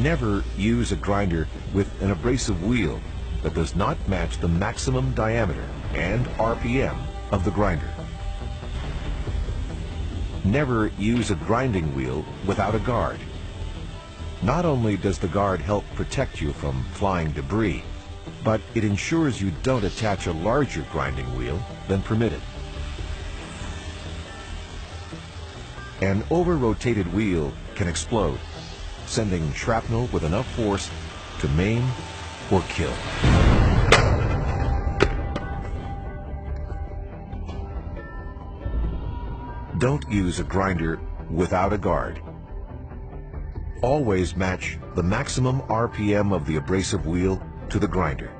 Never use a grinder with an abrasive wheel that does not match the maximum diameter and RPM of the grinder. Never use a grinding wheel without a guard. Not only does the guard help protect you from flying debris, but it ensures you don't attach a larger grinding wheel than permitted. An over-rotated wheel can explode, sending shrapnel with enough force to maim or kill. Don't use a grinder without a guard. Always match the maximum RPM of the abrasive wheel to the grinder.